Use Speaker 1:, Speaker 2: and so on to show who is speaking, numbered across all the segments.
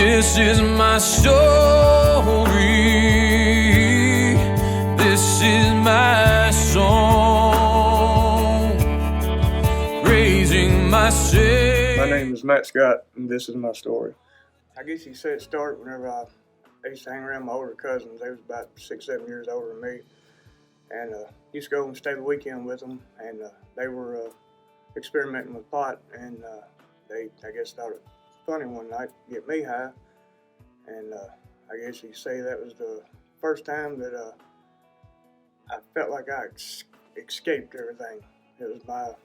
Speaker 1: This is my story. This is my song. Raising myself.
Speaker 2: My name is Matt Scott, and this is my story. I guess you say it started whenever I used to hang around my older cousins. They was about 6, 7 years older than me, and used to go and stay the weekend with them. And they were experimenting with pot, and they, I guess, thought it funny one night to get me high. And I guess you say that was the first time that I felt like I escaped everything. It was my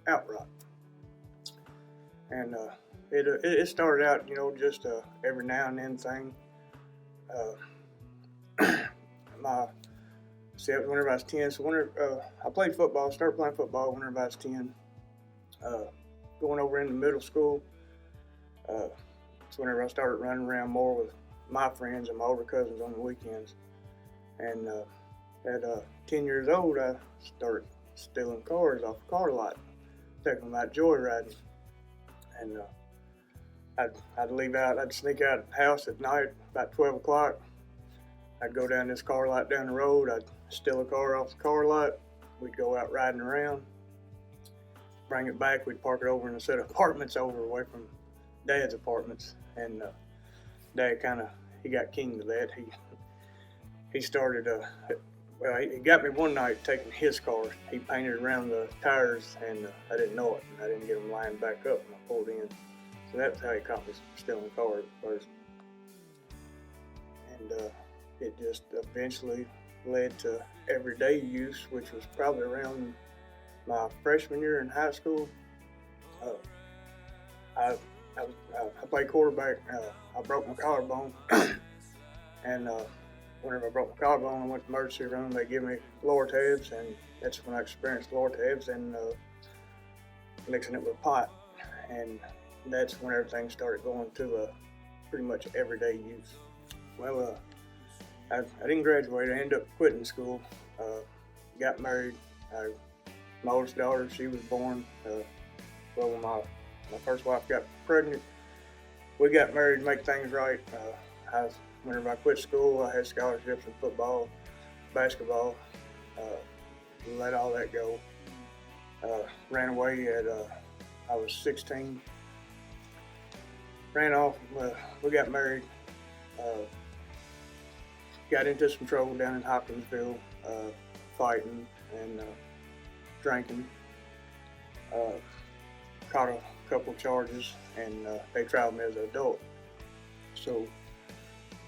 Speaker 2: outright. And it started out, just every now and then thing. Whenever I was 10, so whenever I played football, started playing football whenever I was 10. Going over into middle school, it's whenever I started running around more with my friends and my older cousins on the weekends. And at 10 years old, I started stealing cars off the car lot, taking them out joyriding. And I'd leave out, I'd sneak out of the house at night about 12 o'clock. I'd go down this car lot down the road, I'd steal a car off the car lot. We'd go out riding around, bring it back, we'd park it over in a set of apartments over away from Dad's apartments. And Dad he got king to that. He started, he got me one night taking his car. He painted around the tires, and I didn't know it. And I didn't get them lined back up when I pulled in. So that's how he caught me stealing cars first. And it just eventually led to everyday use, which was probably around my freshman year in high school. I played quarterback. I broke my collarbone, and whenever I broke my collarbone, I went to the emergency room. They gave me Lortabs, and that's when I experienced Lortabs and mixing it with pot. And that's when everything started going to pretty much everyday use. Well, I didn't graduate. I ended up quitting school. Got married. My oldest daughter, she was born. When my first wife got pregnant, we got married to make things right. Whenever I quit school, I had scholarships in football, basketball. Let all that go. Ran away I was 16. Ran off. We got married. Got into some trouble down in Hopkinsville, fighting and drinking. Caught a couple charges, and they tried me as an adult. So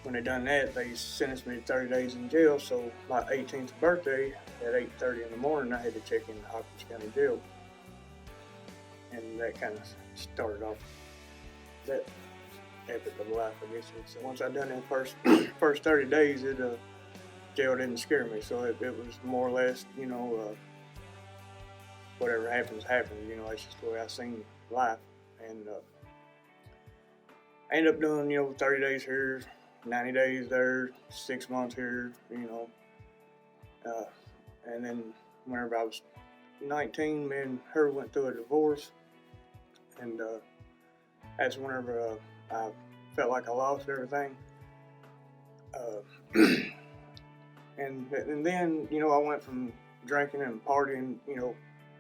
Speaker 2: when they done that, they sentenced me to 30 days in jail. So my 18th birthday at 8:30 in the morning, I had to check into Hopkins County Jail. And that kind of started off that epic of life, I guess. So once I done that first 30 days, jail didn't scare me. So it was more or less, whatever happens, happens. That's just the way I seen life. And I ended up doing, 30 days here, 90 days there, 6 months here, and then whenever I was 19, me and her went through a divorce. And that's whenever I felt like I lost everything. And then, I went from drinking and partying,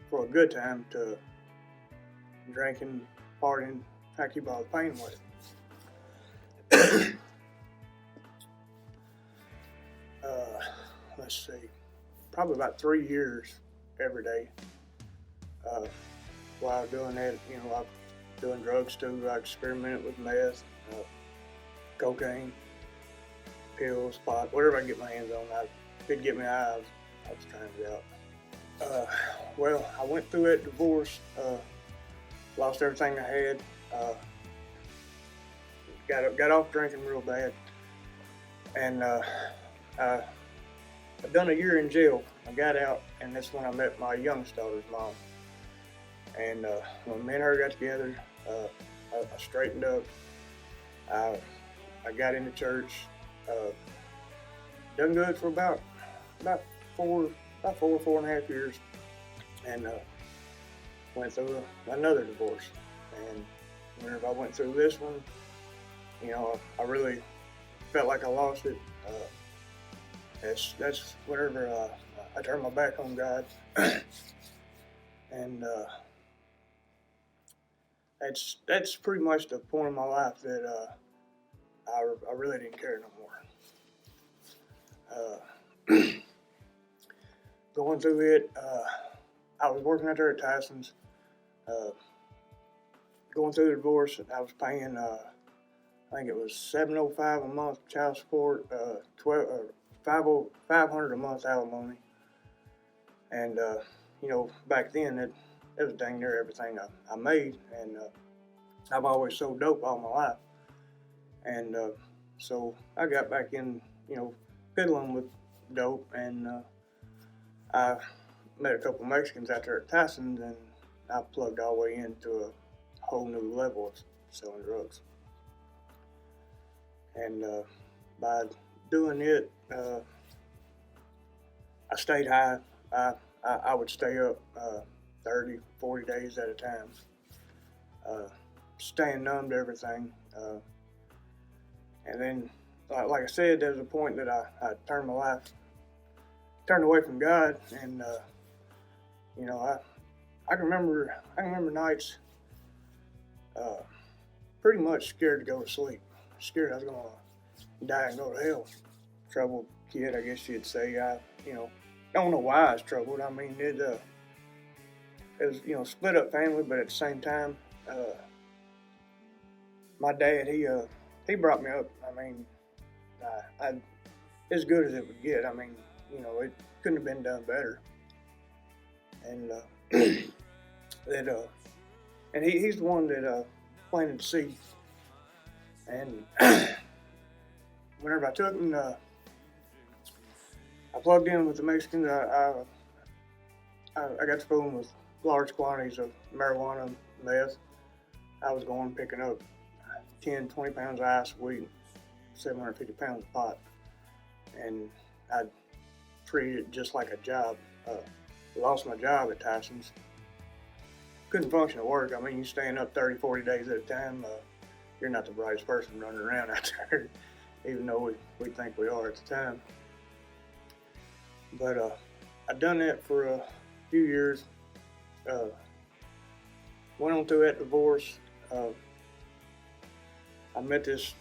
Speaker 2: for a good time to drinking, partying, trying to keep all the pain away. Let's see, probably about 3 years every day. While doing that, I was doing drugs too. I experimented with meth, cocaine, pills, pot, whatever I could get my hands on. If it'd get me high, I was trying it out. Well, I went through that divorce, lost everything I had, got off drinking real bad, and I've done a year in jail. I got out, and that's when I met my youngest daughter's mom. And when me and her got together, I straightened up. I got into church. Done good for about 4.5 years, and went through another divorce. And whenever I went through this one, I really felt like I lost it. That's whenever I turned my back on God, and that's pretty much the point in my life that I really didn't care no more. Going through it, I was working out there at Tyson's, going through the divorce. I was paying, I think it was $705 a month child support, 500 a month alimony, and back then it was dang near everything I made, and I've always sold dope all my life, and so I got back in, fiddling with dope, and I met a couple Mexicans out there at Tyson's, and I plugged all the way into a whole new level of selling drugs. And by doing it, I stayed high. I would stay up 30, 40 days at a time, staying numb to everything. And then, like I said, there was a point that I turned away from God, and I can remember nights pretty much scared to go to sleep, scared I was gonna die and go to hell. Troubled kid, I guess you'd say. I don't know why I was troubled. I mean, it was split up family, but at the same time, my dad he brought me up. I mean, I as good as it would get. I mean, it couldn't have been done better. And and he's the one that planted the seed. And whenever I took him, I plugged in with the Mexicans. I got to fooling with large quantities of marijuana and meth. I was picking up 10, 20 pounds of ice a week, 750 pounds of pot, and I treated it just like a job. Lost my job at Tyson's. Couldn't function at work. I mean, you staying up 30, 40 days at a time, you're not the brightest person running around out there, even though we think we are at the time. But I done that for a few years. Went on through that divorce. I met this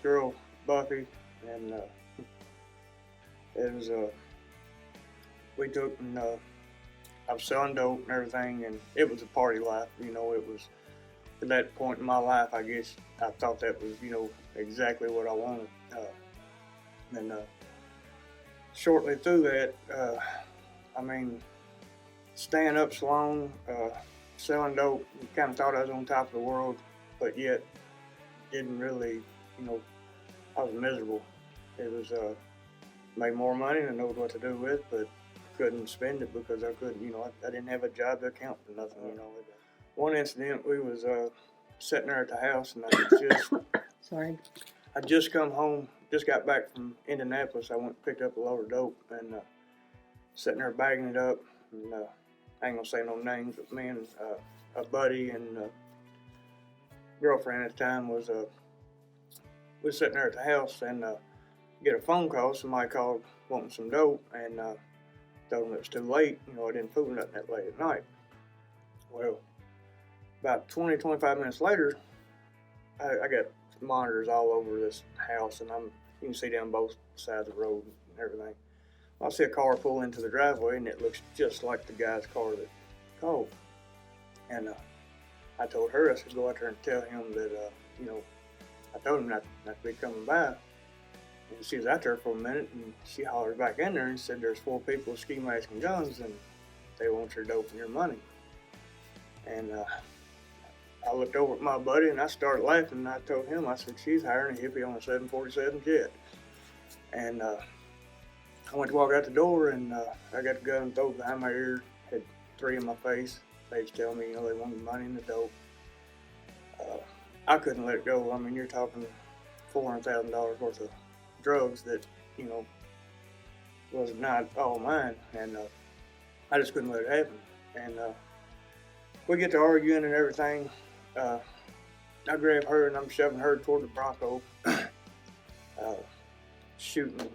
Speaker 2: girl, Buffy, and it was we took and I was selling dope and everything, and it was a party life. It was at that point in my life, I guess I thought that was exactly what I wanted. And shortly through that, I mean, staying up so long, selling dope, kind of thought I was on top of the world, but yet didn't really, I was miserable. It was made more money than I knew what to do with, but couldn't spend it because I couldn't, I didn't have a job to account for nothing, One incident, we was sitting there at the house, and I just
Speaker 3: Sorry.
Speaker 2: I just come home, just got back from Indianapolis. I went and picked up a load of dope, and sitting there bagging it up, and I ain't gonna say no names, but me and a buddy and girlfriend at the time was we was sitting there at the house, and get a phone call. Somebody called wanting some dope, and told them it was too late. I didn't fool nothing that late at night. Well, about 20, 25 minutes later, I got monitors all over this house, and you can see down both sides of the road and everything. I see a car pull into the driveway, and it looks just like the guy's car that called. And I told her, I said, go out there and tell him that, I told him not to be coming by. And she was out there for a minute, and she hollered back in there and said, there's 4 people with ski masks and guns, and they want your dope and your money. And I looked over at my buddy, and I started laughing, and I told him, I said, she's hiring a hippie on a 747 jet. And I went to walk out the door, and I got the gun thrown behind my ear, had 3 in my face. They was telling me, they wanted money in the dope. I couldn't let it go. I mean, you're talking $400,000 worth of drugs that, was not all mine, and I just couldn't let it happen. And we get to arguing and everything. I I grab her and I'm shoving her toward the Bronco. Shooting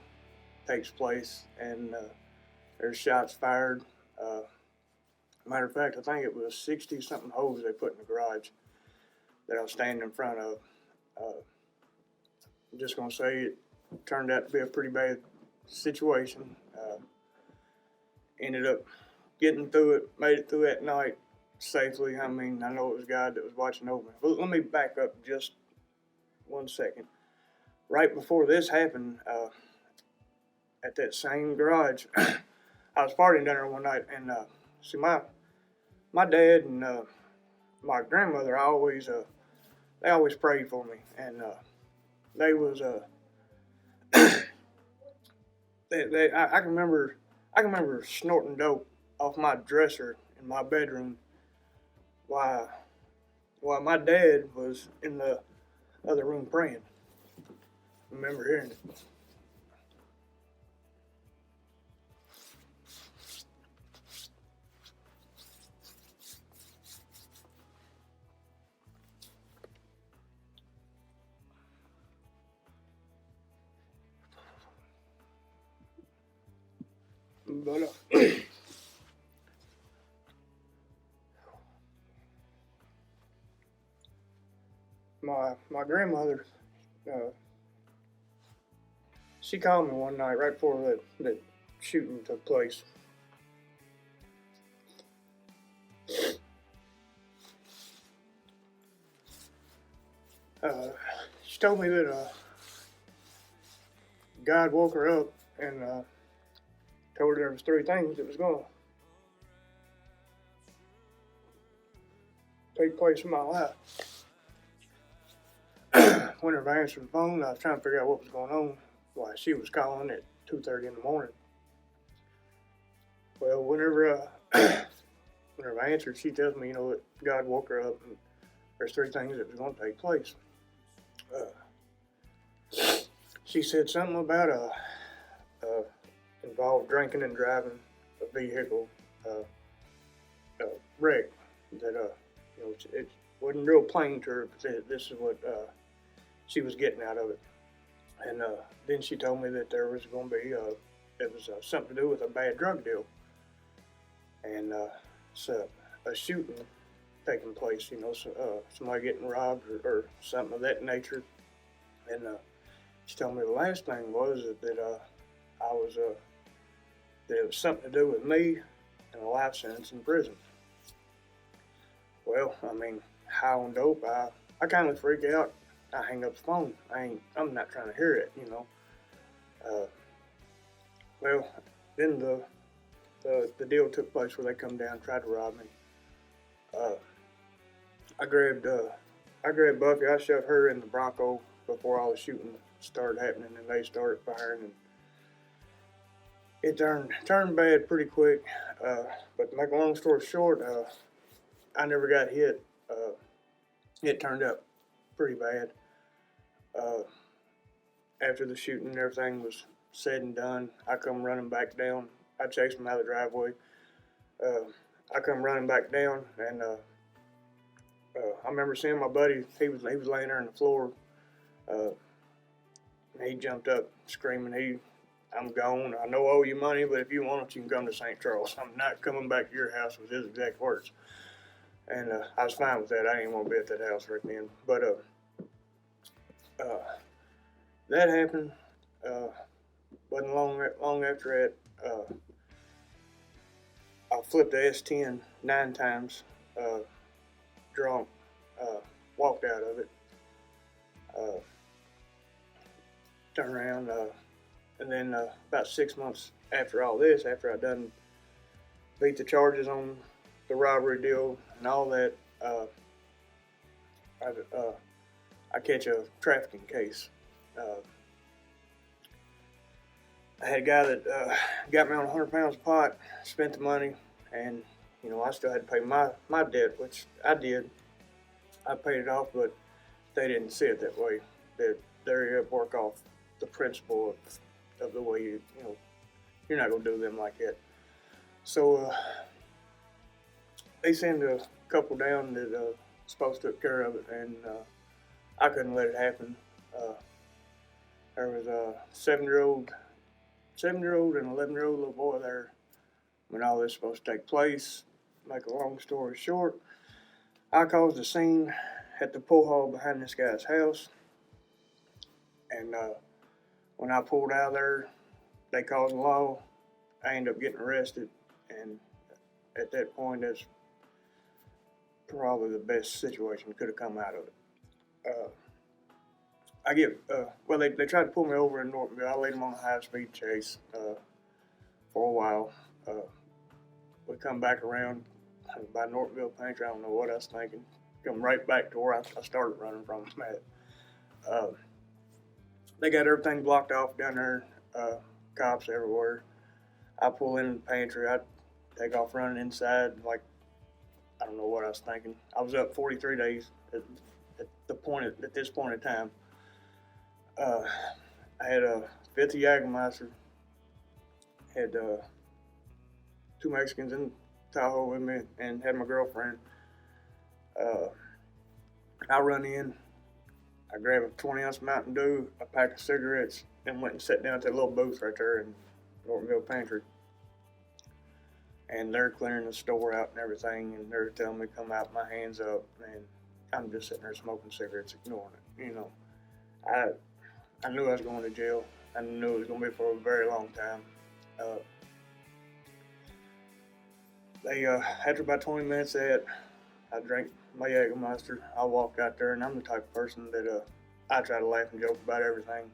Speaker 2: takes place, and there's shots fired. Matter of fact, I think it was 60 something holes they put in the garage that I was standing in front of. I'm just gonna say it turned out to be a pretty bad situation. Ended up getting through it, made it through that night safely. I mean, I know it was God that was watching over me. But let me back up just 1 second. Right before this happened, at that same garage, I was partying down there one night, and see my dad and my grandmother, they always prayed for me, and they was I can remember snorting dope off my dresser in my bedroom while my dad was in the other room praying. I remember hearing it. But my grandmother, she called me one night right before that shooting took place. She told me that God woke her up and told her there was 3 things that was going to take place in my life. Whenever I answered the phone, I was trying to figure out what was going on, why she was calling at 2:30 in the morning. Well, whenever I answered, she tells me, that God woke her up and there's 3 things that was going to take place. She said something about involved drinking and driving a vehicle wreck that it wasn't real plain to her, but this is what she was getting out of it. And then she told me that there was going to be something to do with a bad drug deal, and so a shooting taking place. Somebody getting robbed or something of that nature. And she told me the last thing was that it was something to do with me and a life sentence in prison. Well, I mean, high on dope, I kind of freak out. I hang up the phone. I'm not trying to hear it, Well, then the deal took place where they come down and tried to rob me. I grabbed Buffy. I shoved her in the Bronco before all the shooting started happening, and they started firing, and it turned bad pretty quick. But to make a long story short, I never got hit. It turned out pretty bad. After the shooting and everything was said and done, I come running back down. I chased him out of the driveway. I come running back down, and I remember seeing my buddy. He was laying there on the floor. He jumped up screaming, I'm gone. I know I owe you money, but if you want it, you can come to St. Charles. I'm not coming back to your house, was his exact words. And I was fine with that. I didn't want to be at that house right then. But that happened. Wasn't long after that. I flipped the S10 9 times, drunk, walked out of it, turned around, and then about 6 months after all this, after I done beat the charges on the robbery deal and all that, I catch a trafficking case. I had a guy that got me on 100 pounds of pot, spent the money, and I still had to pay my debt, which I did. I paid it off, but they didn't see it that way. They're work off the principle of the way you're not gonna do them like that. So they send a couple down that supposed to take care of it, and I couldn't let it happen. There was a 7-year-old and 11-year-old little boy there when all this was supposed to take place. Make a long story short, I caused a scene at the pool hall behind this guy's house, and when I pulled out of there, they called the law. I ended up getting arrested, and at that point, that's probably the best situation could have come out of it. They tried to pull me over in Nortonville. I laid them on a high-speed chase for a while. We come back around by Nortonville Pantry. I don't know what I was thinking. Come right back to where I started running from. They got everything blocked off down there. Cops everywhere. I pull in the pantry. I take off running inside. Like, I don't know what I was thinking. I was up 43 days at this point in time. I had a 50 Jägermeister. Had 2 Mexicans in Tahoe with me, and had my girlfriend. I run in. I grabbed a 20-ounce Mountain Dew, a pack of cigarettes, and went and sat down at that little booth right there in Nortonville Pantry. And they're clearing the store out and everything, and they're telling me to come out, my hands up, and I'm just sitting there smoking cigarettes, ignoring it. You know, I knew I was going to jail. I knew it was going to be for a very long time. After about 20 minutes of that, I drank my Jägermeister. I walked out there, and I'm the type of person that I try to laugh and joke about everything.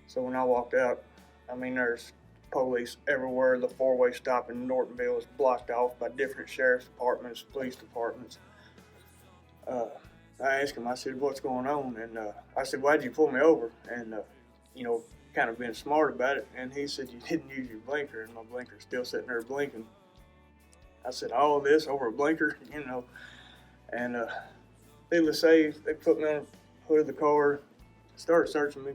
Speaker 2: So when I walked out, I mean, there's police everywhere. The 4-way stop in Nortonville is blocked off by different sheriff's departments, police departments. I asked him, I said, what's going on? And I said, why'd you pull me over? And, kind of being smart about it. And he said, you didn't use your blinker, and my blinker's still sitting there blinking. I said, all this over a blinker, And needless to say, they put me on the hood of the car, started searching me.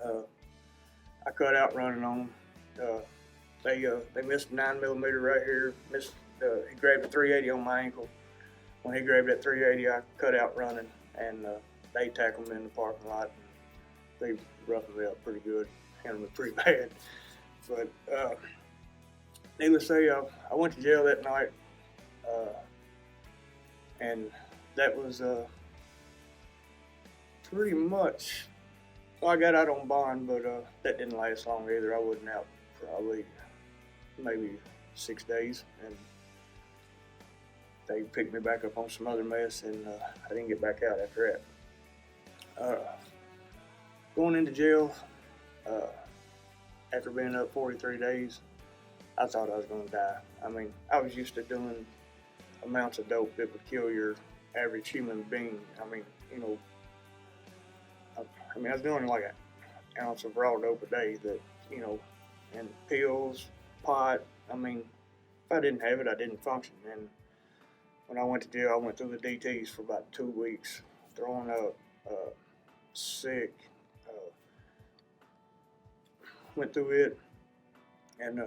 Speaker 2: I cut out running on them. They missed a 9mm right here. He grabbed a 380 on my ankle. When he grabbed that 380, I cut out running, and they tackled me in the parking lot. They roughed me up pretty good, handled me pretty bad. But needless to say, I went to jail that night, and that was pretty much. Well, I got out on bond, but that didn't last long either. I wasn't out probably maybe 6 days, and they picked me back up on some other mess, and I didn't get back out after that. Going into jail, after being up 43 days, I thought I was going to die. I mean, I was used to doing amounts of dope that would kill your average human being. I mean, I was doing like an ounce of raw dope a day that, and pills, pot. I mean, if I didn't have it, I didn't function. And when I went to jail, I went through the DTs for about 2 weeks, throwing up, sick. Went through it, and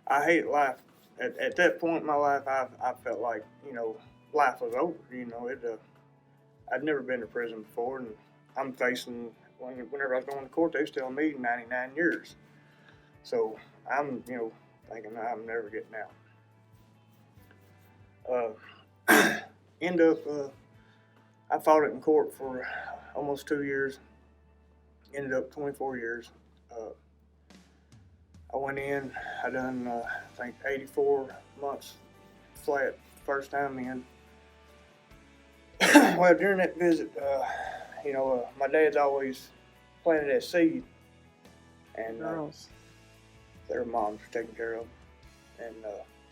Speaker 2: I hate life. At that point in my life, I felt like, life was over. I'd never been to prison before, and I'm facing, whenever I was going to court, they was telling me 99 years. So I'm, thinking I'm never getting out. I fought it in court for almost 2 years. Ended up 24 years. I went in, I done, 84 months flat first time in. Well, during that visit, my dad's always planted that seed, and their moms were taking care of them, and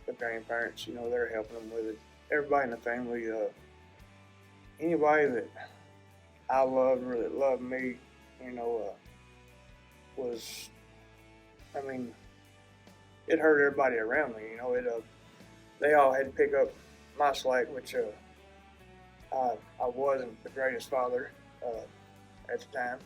Speaker 2: the grandparents, they're helping them with it. Everybody in the family, anybody that I loved or that loved me, was, it hurt everybody around me. They all had to pick up my slack, which I wasn't the greatest father at the time.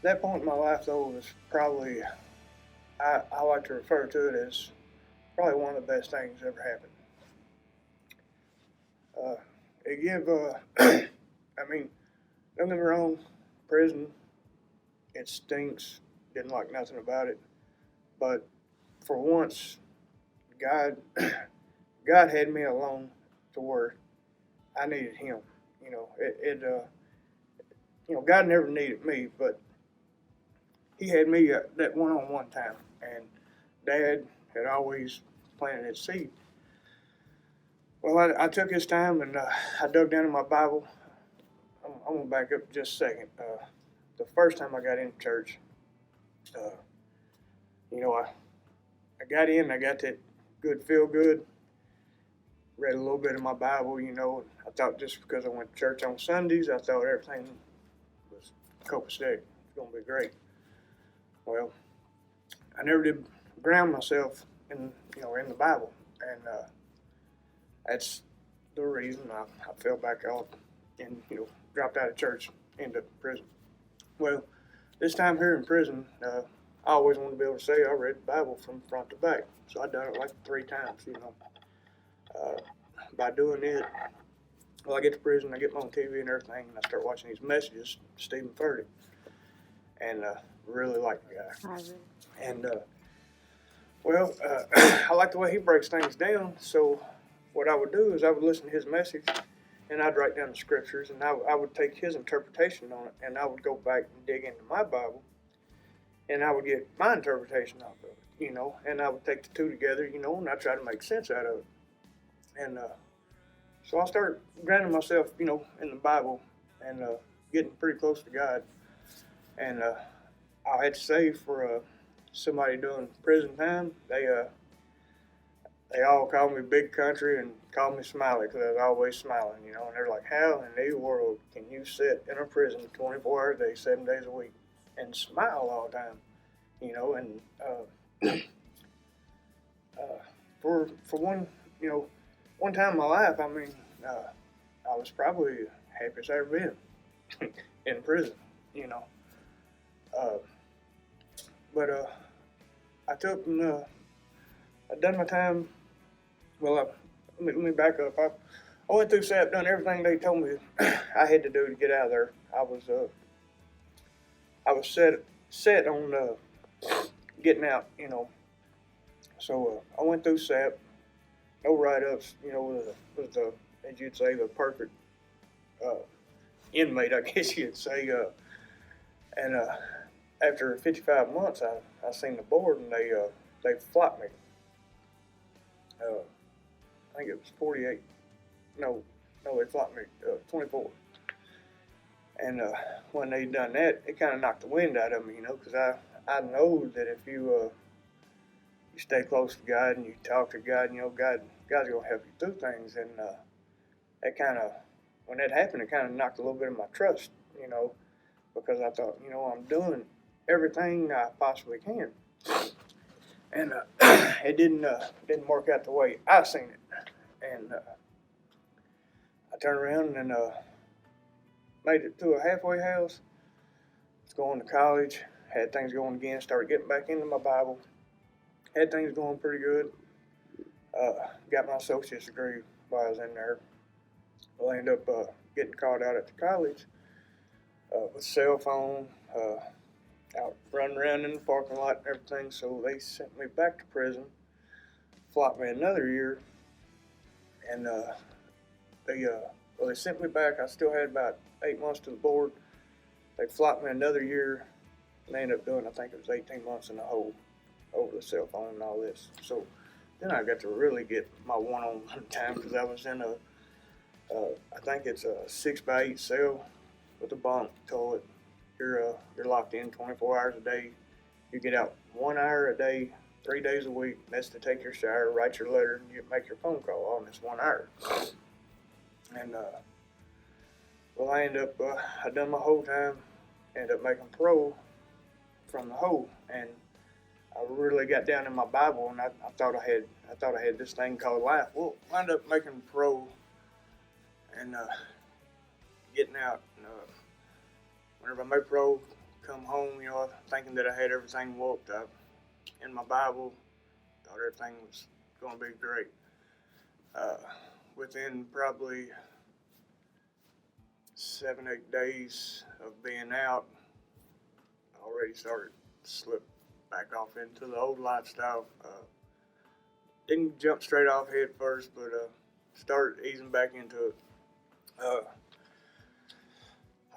Speaker 2: that point in my life, though, was probably, I like to refer to it as probably one of the best things that ever happened. It give, I mean, don't get me wrong, prison, it stinks, didn't like nothing about it, but for once, God, God had me alone to where I needed Him. God never needed me, but He had me that one-on-one time, and Dad had always planted His seed. Well, I took His time and I dug down in my Bible. I'm gonna back up just a second. The first time I got into church, uh, I got in, I got that good feel good, read a little bit of my Bible, I thought just because I went to church on Sundays, I thought everything was copacetic, it's going to be great. Well, I never did ground myself in the Bible, and that's the reason I fell back off and, dropped out of church, ended up in prison. Well, this time here in prison, I always wanted to be able to say I read the Bible from front to back, so I done it like 3 times, By doing it, well, I get to prison, I get my own TV and everything, and I start watching these messages, Stephen Furtick, and really like the guy. And, I like the way he breaks things down, so what I would do is I would listen to his message, and I'd write down the scriptures, and I would take his interpretation on it, and I would go back and dig into my Bible, and I would get my interpretation out of it, and I would take the two together, and I try to make sense out of it. And so I started grounding myself, in the Bible and getting pretty close to God. And I had to say for somebody doing prison time, they all called me Big Country and called me Smiley because I was always smiling, and they're like, how in the world can you sit in a prison 24 hours a day, 7 days a week and smile all the time, and for one time in my life, I was probably the happiest I've ever been in prison, But I took and I done my time. Well, let me back up. I went through SAP, done everything they told me I had to do to get out of there. I was set on getting out, So I went through SAP. No write-ups, was the, as you'd say, the perfect inmate, I guess you'd say. And after 55 months, I seen the board, and they flopped me. I think it was 48. No, they flopped me 24. And when they done that, it kind of knocked the wind out of me, because I know that if you stay close to God and you talk to God, God's gonna help you through things. And that kind of, when that happened, it kind of knocked a little bit of my trust, because I thought, I'm doing everything I possibly can, and it didn't work out the way I seen it. And I turned around and made it to a halfway house. Was going to college, had things going again, started getting back into my Bible, had things going pretty good. Got my associate's degree while I was in there. Well, I ended up getting caught out at the college with a cell phone, out running around in the parking lot and everything. So they sent me back to prison, flopped me another year, and they sent me back. I still had about 8 months to the board. They flopped me another year, and they ended up doing, I think it was 18 months in the hole over the cell phone and all this. So then I got to really get my one-on-one time, because I was in I think it's a 6x8 cell with a bunk, toilet. You're locked in 24 hours a day. You get out 1 hour a day, 3 days a week. That's to take your shower, write your letter, and you make your phone call all in this 1 hour. And I ended up, I done my whole time, ended up making parole from the hole, and I really got down in my Bible, and I thought I had this thing called life. Well, I ended up making parole and getting out. And, whenever I made parole, come home, thinking that I had everything walked up in my Bible, thought everything was going to be great. Within probably 7-8 days of being out, I already started to slip back off into the old lifestyle. Didn't jump straight off head first, but started easing back into it.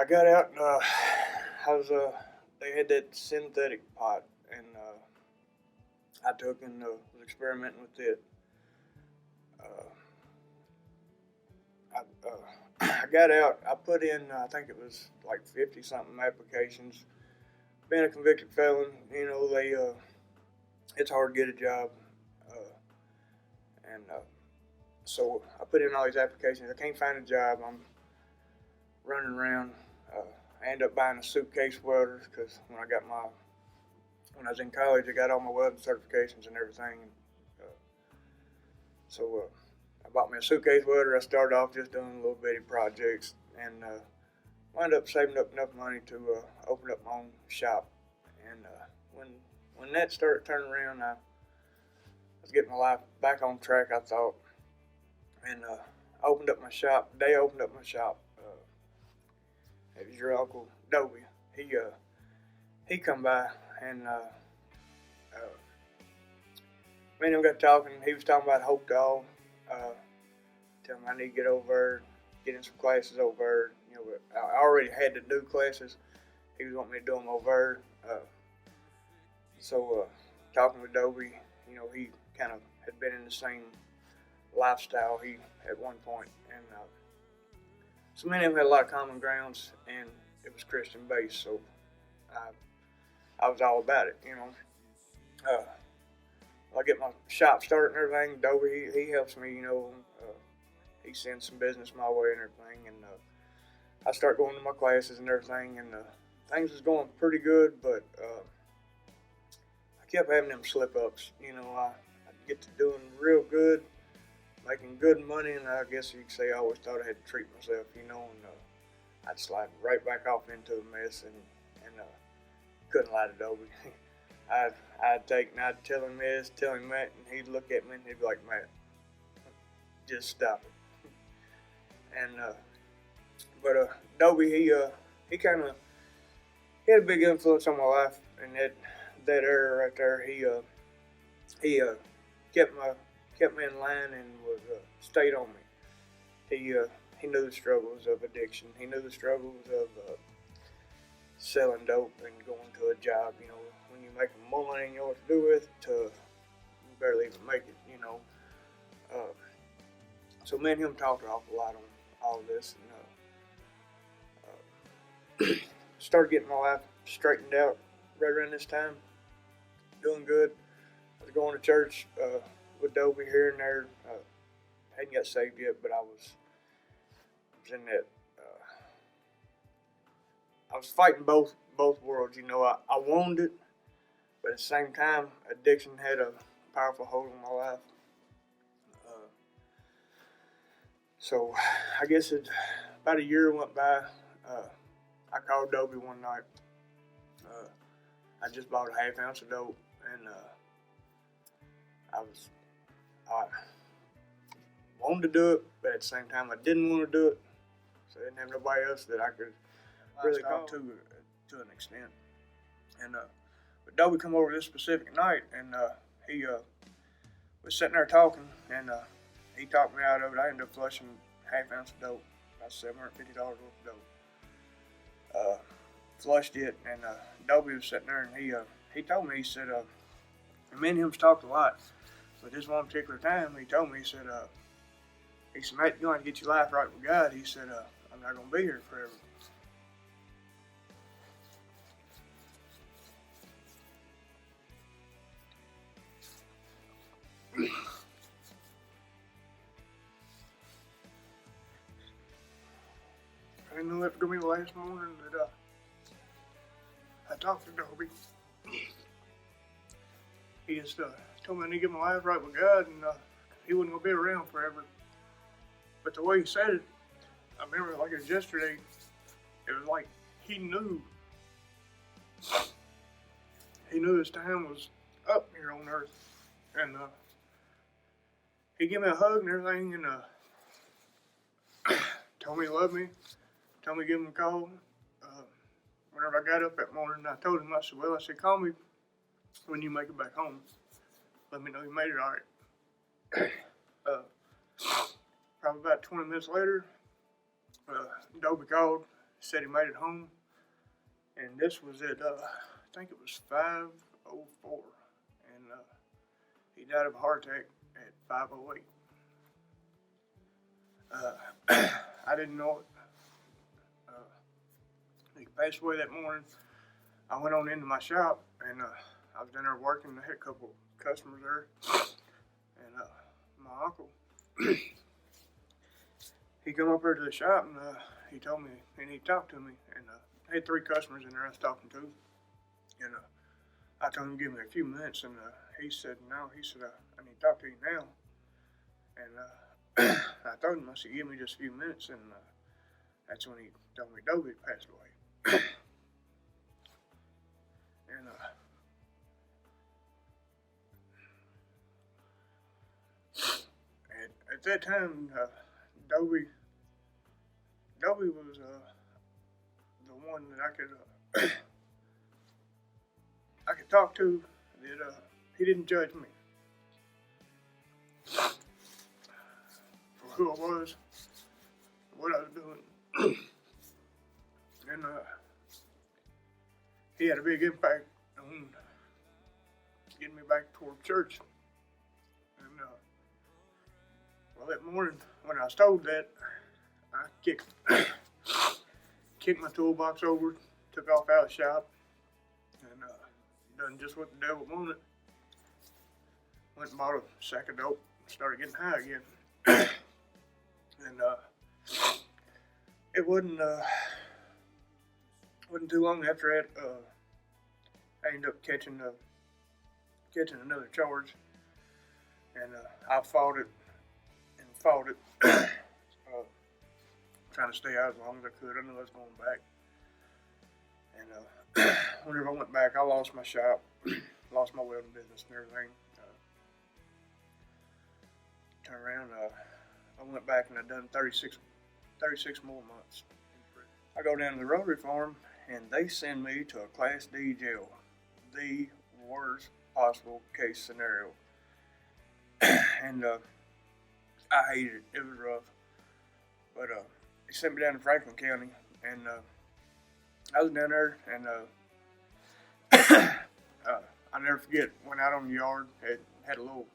Speaker 2: I got out and they had that synthetic pot, and I took and was experimenting with it. I got out. I put in, I think it was like 50 something applications. Being a convicted felon, it's hard to get a job, and so I put in all these applications. I can't find a job. I'm running around. I ended up buying a suitcase welder because when I was in college, I got all my welding certifications and everything. So I bought me a suitcase welder. I started off just doing little bitty projects, and wound up saving up enough money to open up my own shop. And when that started turning around, I was getting my life back on track, I thought. And I opened up my shop. They opened up my shop. It was your Uncle Dobie. He come by, and me and him got talking. He was talking about Hope Dog. Telling me I need to get over, get in some classes over. I already had to do classes. He was wanting me to do them over. So talking with Dobie, he kind of had been in the same lifestyle he at one point, and so me and him had a lot of common grounds, and it was Christian based. So I was all about it, I get my shop started and everything. Dobie, he helps me, he sends some business my way and everything, and I start going to my classes and everything, and things was going pretty good, but I kept having them slip ups. I'd get to doing real good, making good money, and I guess you could say I always thought I had to treat myself, and I'd slide right back off into the mess, and couldn't lie to Dobie. I'd take and I'd tell him this, tell him that, and he'd look at me and he'd be like, "Matt, just stop it." And but Dobie, he had a big influence on my life, and that era right there, he kept me in line and was stayed on me. He knew the struggles of addiction. He knew the struggles of selling dope and going to a job. When you're making more money than you know what to do with, you barely even make it. So me and him talked an awful lot on all of this, and started getting my life straightened out right around this time. Doing good. I was going to church with Dobie here and there. Hadn't got saved yet, but I was in that. I was fighting both worlds. I wanted it, but at the same time, addiction had a powerful hold on my life. So I guess about a year went by. I called Dobie one night. I just bought a half ounce of dope, and I wanted to do it, but at the same time I didn't want to do it. So I didn't have nobody else that I could really talk to an extent. And but Dobie come over this specific night, and he was sitting there talking, and he talked me out of it. I ended up flushing half ounce of dope, about $750 worth of dope. Flushed it, and Dobie was sitting there, and he told me, he said, me and him's talked a lot, but this one particular time, he told me, he said, Matt, you're going to get your life right with God. He said, I'm not going to be here forever. I knew that was going to be the last morning that I talked to Dobie. He just told me I need to get my life right with God, and he wasn't going to be around forever. But the way he said it, I remember like it was yesterday. It was like he knew he knew his time was up here on earth, and he gave me a hug and everything, and told me he loved me, told me to give him a call. Whenever I got up that morning, I told him, I said, call me when you make it back home. Let me know you made it all right. Probably about 20 minutes later, Dobie called, said he made it home, and this was at, I think it was 5:04, and he died of a heart attack at 5:08. I didn't know it. He passed away that morning. I went on into my shop, and I was down there working. I had a couple customers there, and my uncle, he come up here to the shop, and he told me, and he talked to me, and I had 3 customers in there I was talking to, and I told him to give me a few minutes, and he said, no, he said, I need to talk to you now, and I told him, I said, give me just a few minutes, and that's when he told me Dobie had passed away. And at that time, Dobie was the one that I could talk to. That he didn't judge me for who I was, what I was doing, and he had a big impact on getting me back toward church. And well, that morning when I was told that, I kicked my toolbox over, took off out of the shop, and done just what the devil wanted. Went and bought a sack of dope, started getting high again. And it wasn't too long after that, I ended up catching another charge, and I fought it, trying to stay out as long as I could. I knew I was going back, and whenever I went back, I lost my shop, lost my welding business and everything. Turned around, I went back and I done 36 more months. I go down to the Rotary Farm, and they send me to a Class D jail, the worst possible case scenario. And I hated it. It was rough. But they sent me down to Franklin County, and I was down there, and I'll never forget, went out on the yard, had a little,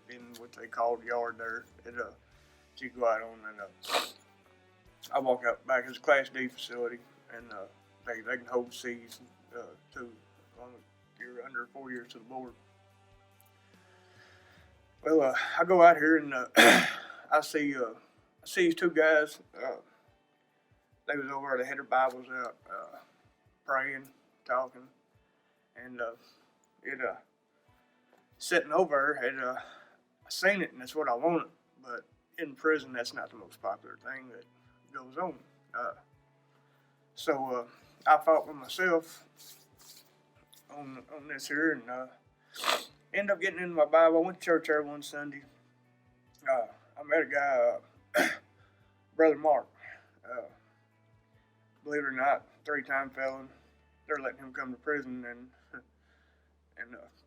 Speaker 2: in what they called yard there, that you go out on, and I walk out back. It's a Class D facility, and they can hold C's too, as long as you're under 4 years to the board. Well, I go out here, and I see these 2 guys. They was over there. They had their Bibles out, praying, talking, and sitting over there. I seen it, and that's what I wanted. But in prison, that's not the most popular thing that goes on. So I fought with myself on this here, and ended up getting into my Bible. I went to church there one Sunday. I met a guy, Brother Mark. Believe it or not, 3-time felon. They're letting him come to prison and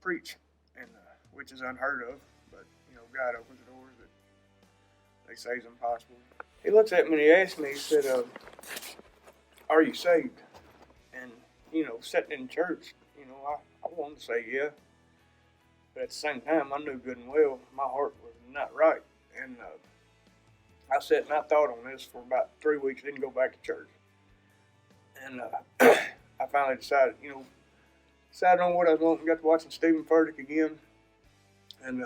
Speaker 2: preach, and which is unheard of. But God opens the doors that they say is impossible. He looks at me and he asked me. He said, "Are you saved?" And sitting in church, I wanted to say yeah, but at the same time, I knew good and well my heart was not right. And I sat and I thought on this for about 3 weeks. Didn't go back to church. And I finally decided on what I was wanting. Got to watching Stephen Furtick again, and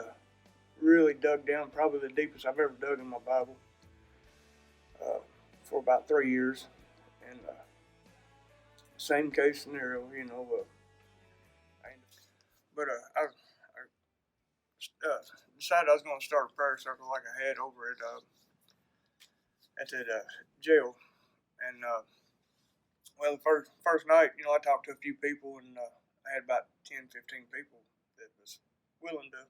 Speaker 2: really dug down, probably the deepest I've ever dug in my Bible, for about 3 years. And same case scenario, but I decided I was going to start a prayer circle like I had over at that jail, and Well, the first night, I talked to a few people, and I had about 10, 15 people that was willing to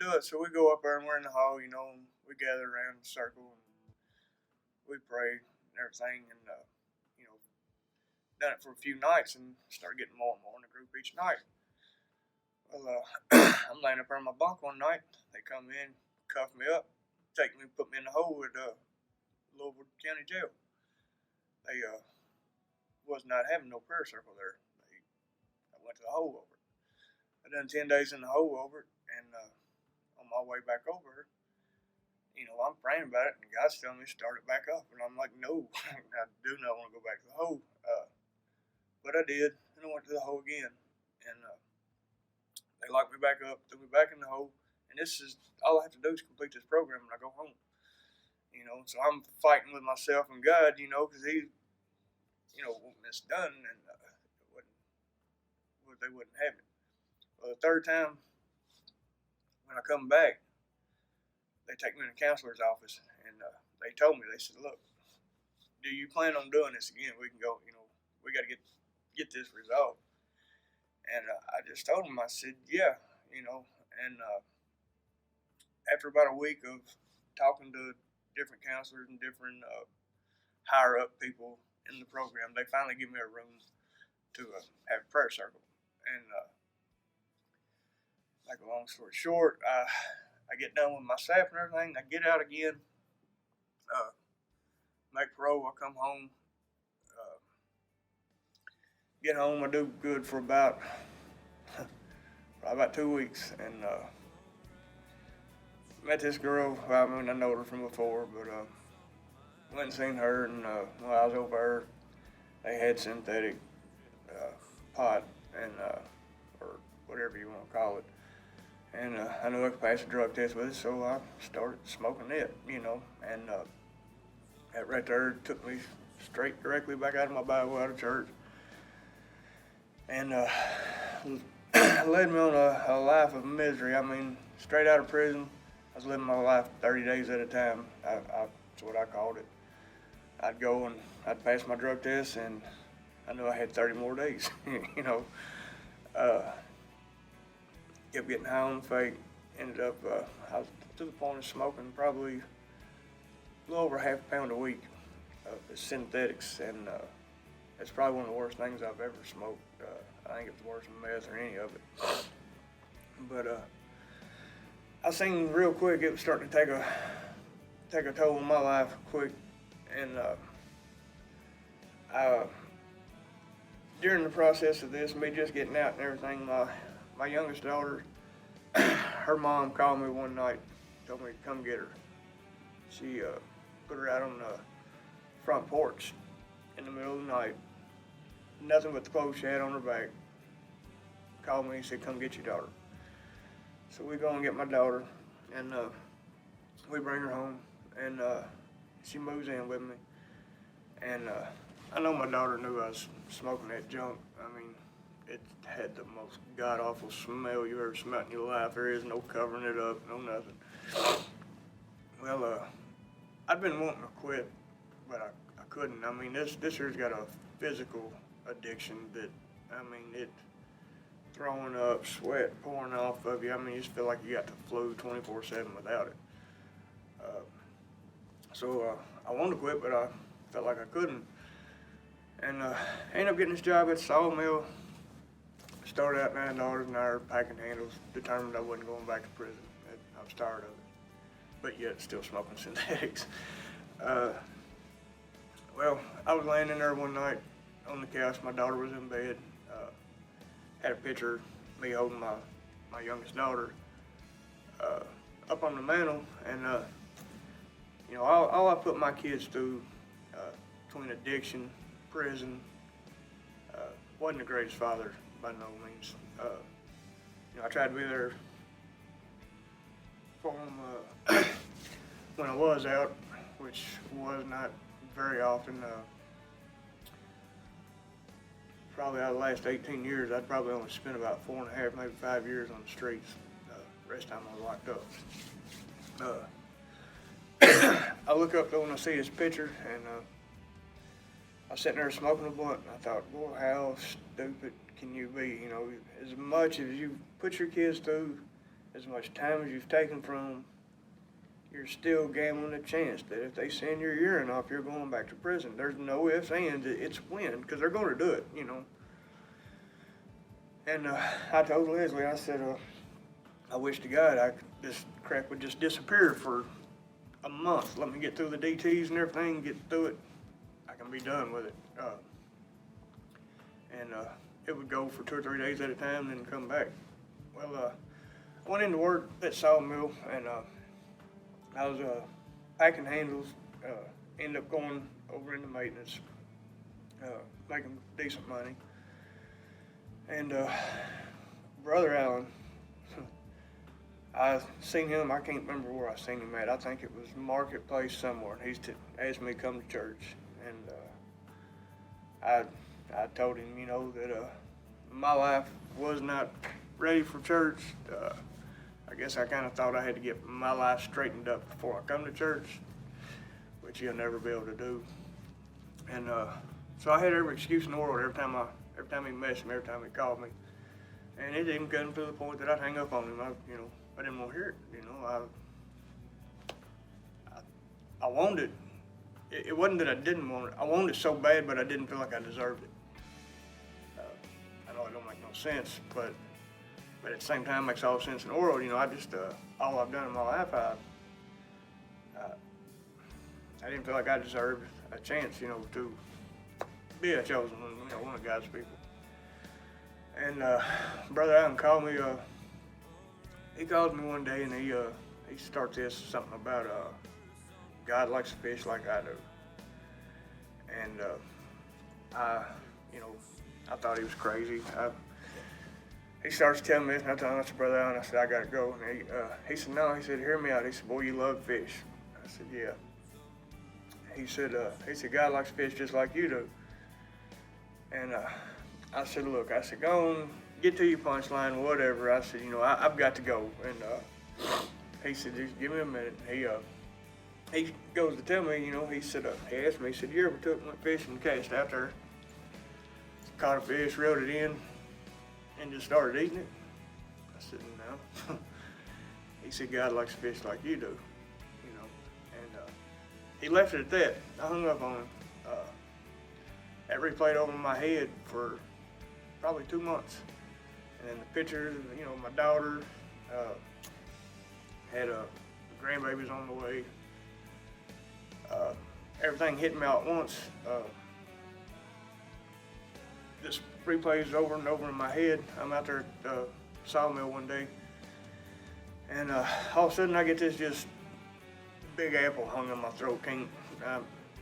Speaker 2: do it. So we go up there and we're in the hall, and we gather around in a circle and we pray and everything, and you know, done it for a few nights and started getting more and more in the group each night. Well, I'm laying up there in my bunk one night. They come in, cuff me up, take me, put me in the hole at Louisville County Jail. They was not having no prayer circle there. I went to the hole over it. I done 10 days in the hole over it, and on my way back over, I'm praying about it, and God's telling me to start it back up, and I'm like, no, I do not want to go back to the hole. But I did, and I went to the hole again, and they locked me back up, threw me back in the hole, and this is all I have to do is complete this program, and I go home. So I'm fighting with myself and God, because He, wanting this done, and they wouldn't have it. Well, the third time, when I come back, they take me in the counselor's office, and they told me, they said, look, do you plan on doing this again? We can go, we got to get this resolved. And I just told them, I said, yeah, and after about a week of talking to different counselors and different higher up people in the program, they finally give me a room to have a prayer circle. And like a long story short, I get done with my staff and everything. I get out again, make parole. I come home, get home. I do good for about 2 weeks, and met this girl. I know her from before, but went and seen her, and while I was over there, they had synthetic pot and or whatever you want to call it. And I knew I could pass a drug test with it, so I started smoking it, and that right there took me directly back out of my Bible, out of church, and led me on a life of misery. Straight out of prison, I was living my life 30 days at a time. That's what I called it. I'd go and I'd pass my drug test, and I knew I had 30 more days, kept getting high on fake. Ended up, I was to the point of smoking probably a little over half a pound a week of synthetics, and it's probably one of the worst things I've ever smoked. I think it's worse than meth or any of it. But I seen real quick it was starting to take a toll on my life quick, and during the process of this, me just getting out and everything, my youngest daughter, her mom called me one night, told me to come get her. She put her out on the front porch in the middle of the night, nothing but the clothes she had on her back. Called me and said, come get your daughter. So we go and get my daughter, and we bring her home, and she moves in with me. And I know my daughter knew I was smoking that junk. It had the most god-awful smell you ever smelled in your life. There is no covering it up, no nothing. Well, I'd been wanting to quit, but I couldn't. This here's got a physical addiction that, it throwing up, sweat pouring off of you. You just feel like you got the flu 24/7 without it. So I wanted to quit, but I felt like I couldn't. And I ended up getting this job at the sawmill. Started out $9 an hour packing handles. Determined I wasn't going back to prison. I was tired of it, but yet still smoking synthetics. Well, I was laying in there one night on the couch. My daughter was in bed. Had a picture of me holding my youngest daughter up on the mantle, and all I put my kids through between addiction, prison, wasn't the greatest father by no means. I tried to be there for them when I was out, which was not very often. Probably out of the last 18 years, I'd probably only spent about 4.5, maybe 5 years on the streets. The rest of the time I was locked up. I look up though when I see this picture, and I was sitting there smoking a blunt, and I thought, boy, how stupid can you be? You know, as much as you put your kids through, as much time as you've taken from them, you're still gambling a chance that if they send your urine off, you're going back to prison. There's no ifs, ands, it's when, because they're going to do it, you know. And I told Leslie, I said, I wish to God this crap would just disappear for a month. Let me get through the DTs and everything, get through it. I can be done with it. And it would go for 2 or 3 days at a time and then come back. Well, I went into work at Sawmill, and I was packing handles, ended up going over into maintenance, making decent money. And Brother Allen, I seen him, I can't remember where I seen him at. I think it was Marketplace somewhere. And he's asked me to come to church. And I told him, you know, that my life was not ready for church. I guess I kind of thought I had to get my life straightened up before I come to church, which you'll never be able to do. And so I had every excuse in the world every time he messaged me, every time he called me. And it even got to the point that I'd hang up on him. I didn't want to hear it. You know, I wanted it. It wasn't that I didn't want it. I wanted it so bad, but I didn't feel like I deserved it. I know it don't make no sense, but at the same time, it makes all the sense in the world. You know, I just all I've done in my life, I didn't feel like I deserved a chance, you know, to be a chosen one, you know, one of God's people. And Brother Allen called me. He called me one day, and he starts this something about God likes to fish like I do. And I thought he was crazy. He starts telling me this, and I told him, that's Brother Allen. I said, I gotta go. And he said, no. He said, hear me out. He said, boy, you love fish. I said, yeah. He said, God likes fish just like you do. And I said, look, I said, go on, get to your punchline, whatever. I said, you know, I've got to go. And he said, just give me a minute. He goes to tell me, you know, he said, he asked me, he said, you ever went fishing and cast out there, caught a fish, reeled it in, and just started eating it? I said, no. He said, God likes fish like you do, you know. And he left it at that. I hung up on him. That replayed over my head for probably 2 months. And then the pictures, you know, my daughter had grandbabies on the way. Everything hit me all at once. This replays over and over in my head. I'm out there at Sawmill one day, and all of a sudden I get this just big apple hung in my throat. I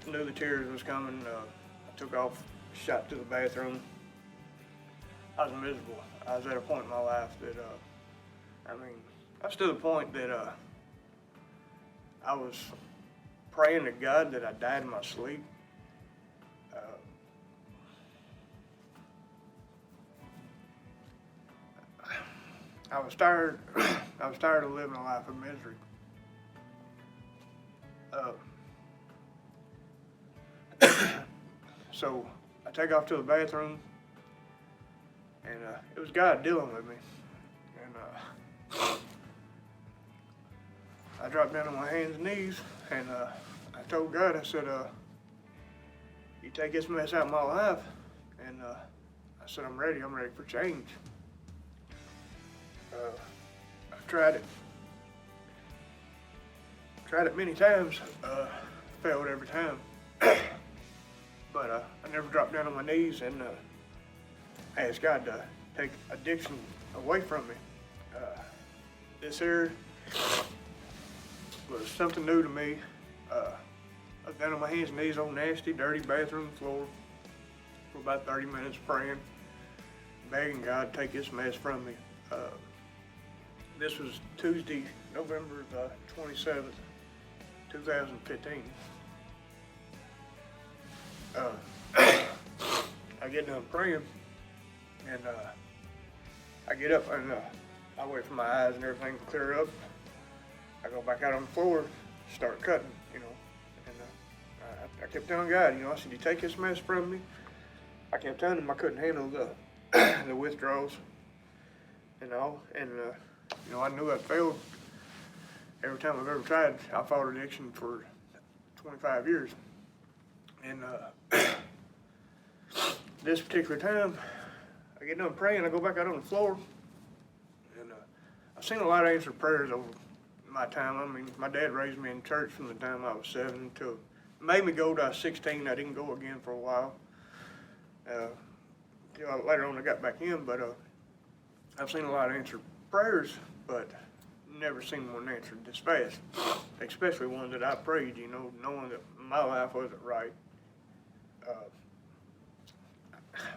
Speaker 2: knew the tears was coming. I took off, shot to the bathroom. I was miserable. I was at a point in my life that, I was to the point that I was praying to God that I died in my sleep. I was tired. I was tired of living a life of misery. So I take off to the bathroom, and it was God dealing with me. And I dropped down on my hands and knees, and I told God, I said, you take this mess out of my life, and I said, I'm ready for change. I've tried it many times, failed every time. But I never dropped down on my knees and asked God to take addiction away from me. This here was something new to me. I was down on my hands and knees on nasty, dirty bathroom floor for about 30 minutes praying, begging God to take this mess from me. This was Tuesday, November the 27th, 2015. I get done praying, and I get up and I wait for my eyes and everything to clear up. I go back out on the floor, start cutting, you know, and I kept telling God, I said, you take this mess from me. I kept telling him I couldn't handle the the withdrawals and all, and I knew I failed every time I've ever tried. I fought addiction for 25 years, and this particular time, I get done praying, I go back out on the floor, and I've seen a lot of answered prayers over my time. I mean, my dad raised me in church from the time I was 7 until made me go to I was 16. I didn't go again for a while. Later on I got back in, but I've seen a lot of answered prayers, but never seen one answered this fast, especially one that I prayed, knowing that my life wasn't right. I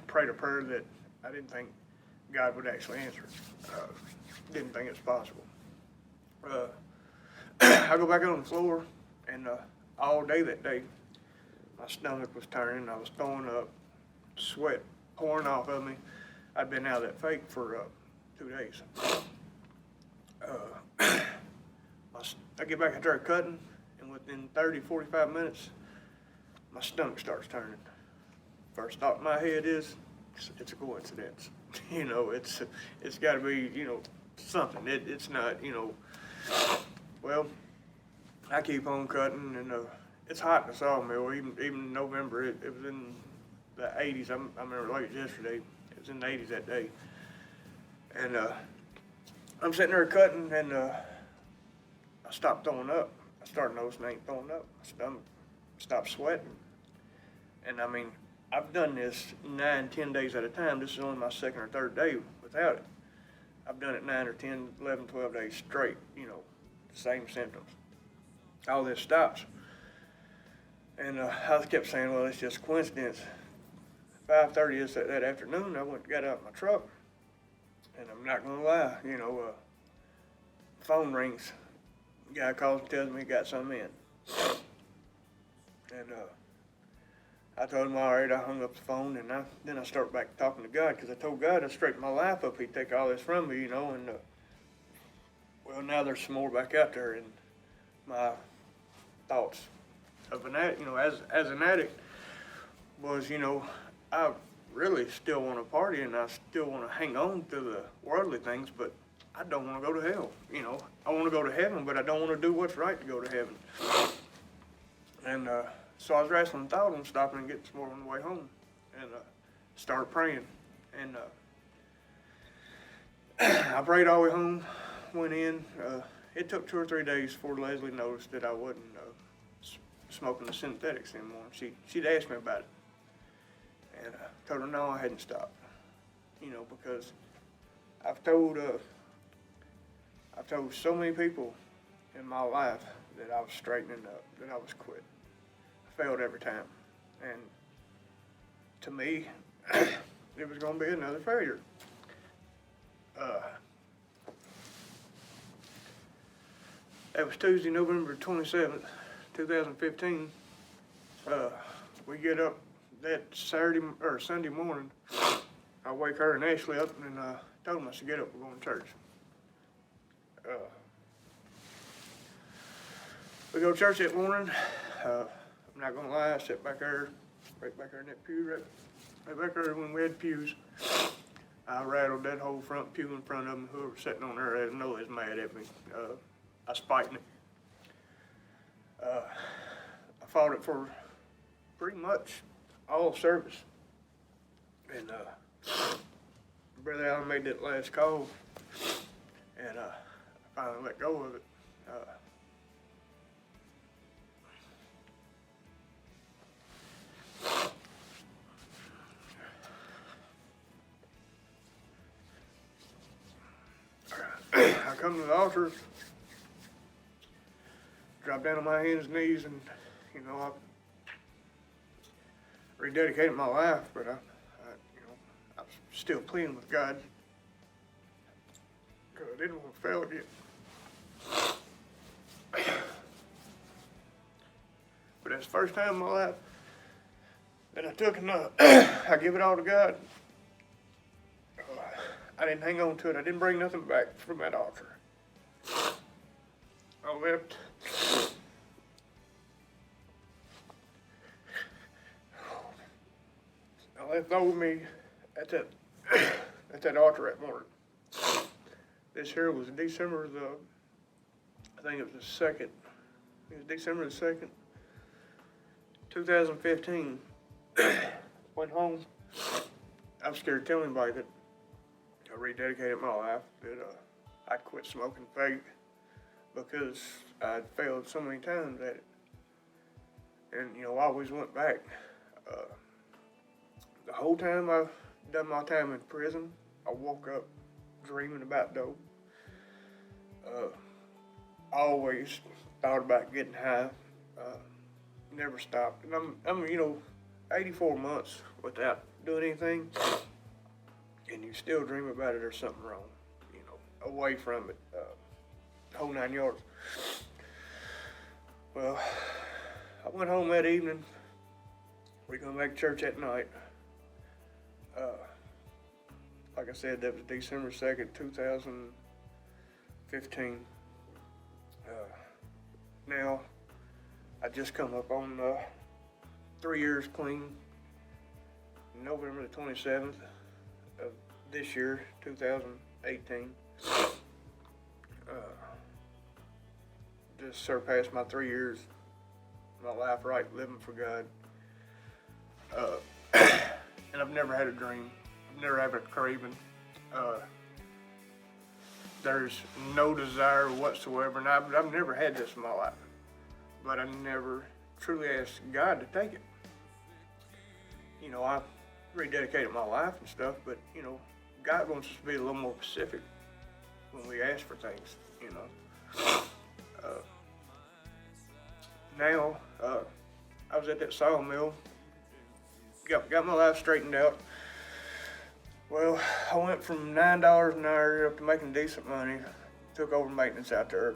Speaker 2: prayed a prayer that I didn't think God would actually answer. Didn't think it's possible. I go back on the floor, and all day that day, my stomach was turning, I was throwing up, sweat pouring off of me. I'd been out of that fake for 2 days. I get back, I start cutting, and within 30, 45 minutes, my stomach starts turning. First thought in my head is, it's a coincidence. It's got to be, something. It's not, well, I keep on cutting, and it's hot in the sawmill. Even in November, it was in the 80s. I remember like yesterday. It was in the 80s that day. And I'm sitting there cutting, and I stopped throwing up. I started noticing I ain't throwing up. My stomach stopped sweating. And I mean, I've done this 9, 10 days at a time. This is only my second or third day without it. I've done it 9 or 10, 11, 12 days straight, the same symptoms. All this stops. And I kept saying, well, it's just a coincidence. 5:30 that afternoon, I went and got out of my truck. And I'm not going to lie, phone rings. The guy calls and tells me he got something in. And I told him, all right, I hung up the phone, and then I started back talking to God, because I told God I'd straighten my life up. He'd take all this from me, and well, now there's some more back out there, and my thoughts of an addict, as an addict, was, I really still want to party, and I still want to hang on to the worldly things, but I don't want to go to hell. I want to go to heaven, but I don't want to do what's right to go to heaven. And so I was wrestling the thought on stopping and getting some more on the way home, and started praying. And I prayed all the way home, went in. It took 2 or 3 days before Leslie noticed that I wasn't smoking the synthetics anymore. She'd asked me about it, and I told her no, I hadn't stopped. Because I've told so many people in my life that I was straightening up, that I was quit. I failed every time, and to me, it was going to be another failure. That was Tuesday, November 27th, 2015. We get up that Sunday morning. I wake her and Ashley up, and told them I should get up, we're going to church. We go to church that morning. I'm not gonna lie, I sat back there, right back there in that pew, right back there when we had pews. I rattled that whole front pew in front of them. Whoever was sitting on there, I know is mad at me. I spiked it. I fought it for pretty much all service. And Brother Allen made that last call, and I finally let go of it. I come to the altar, drop down on my hands and knees, and I rededicated my life, but I was still pleading with God because I didn't want to fail again. But that's the first time in my life that I took and I give it all to God. I didn't hang on to it. I didn't bring nothing back from that altar. I left left over me at that at that altar that morning. This here was December the, I think it was the second. It was December the 2nd, 2015. Went home. I'm scared to tell anybody that I rededicated my life, that I quit smoking fake because I'd failed so many times at it. And, I always went back. The whole time I've done my time in prison, I woke up dreaming about dope. Always thought about getting high. Never stopped. And I'm 84 months without doing anything, and you still dream about it, there's something wrong, away from it, whole 9 yards. Well, I went home that evening. We're gonna make church at night. Like I said, that was December 2nd, 2015. Now, I just come up on 3 years clean. November the 27th of this year, 2018. Just surpassed my 3 years, my life right, living for God. And I've never had a dream. I've never had a craving. There's no desire whatsoever, and I've never had this in my life. But I never truly asked God to take it. I rededicated my life and stuff, but, God wants us to be a little more specific when we ask for things, Now, I was at that sawmill, got my life straightened out. Well, I went from $9 an hour up to making decent money, took over maintenance out there,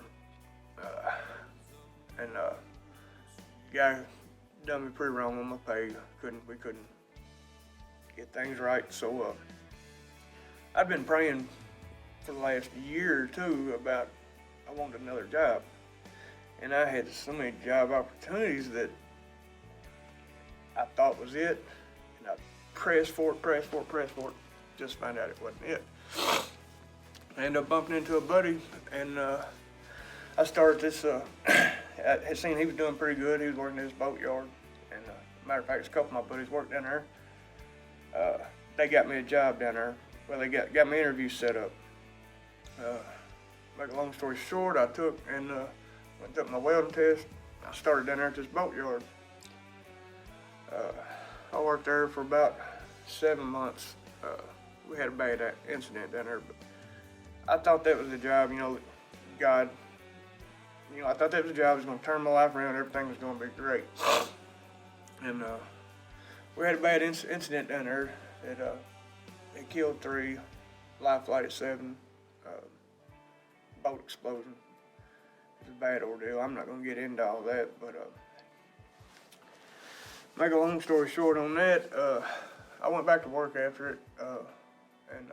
Speaker 2: and guy done me pretty wrong on my pay. We couldn't get things right, so I've been praying for the last year or two about I wanted another job, and I had so many job opportunities that I thought was it, and I pressed for it, just found out it wasn't it. I ended up bumping into a buddy, and I started this. I had seen he was doing pretty good. He was working in his boatyard, and matter of fact, a couple of my buddies worked down there. They got me a job down there. Well, they got me interviews set up. Make a long story short, I took and went up my welding test. I started down there at this boatyard. I worked there for about 7 months. We had a bad incident down there, but I thought that was a job, God, I thought that was a job that was going to turn my life around, everything was going to be great. And we had a bad incident down there that it killed 3, life flight at 7, boat explosion. It was a bad ordeal. I'm not going to get into all that, but make a long story short on that, I went back to work after it, and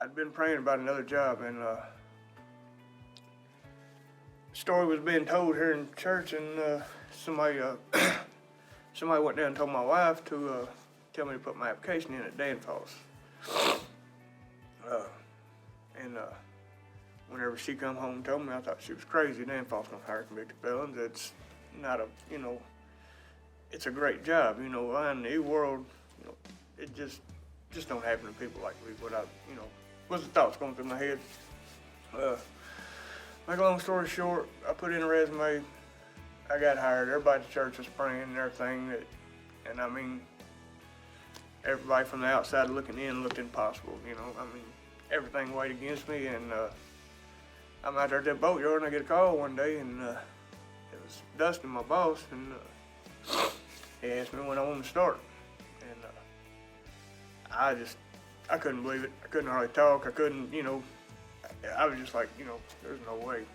Speaker 2: I'd been praying about another job, and the story was being told here in church, and somebody went down and told my wife to tell me to put my application in at Danfoss. And whenever she come home and told me, I thought she was crazy. Danfoss don't hire convicted felons. It's not a, it's a great job. In the new world, it just don't happen to people like me. What what's the thoughts going through my head? Make a long story short, I put in a resume. I got hired. Everybody at the church was praying and everything. Everybody from the outside looking in looked impossible. Everything weighed against me, and I'm out there at that boatyard, and I get a call one day, and it was Dustin, my boss, and he asked me when I wanted to start, and I couldn't believe it. I couldn't hardly talk. I couldn't, I was just like, there's no way.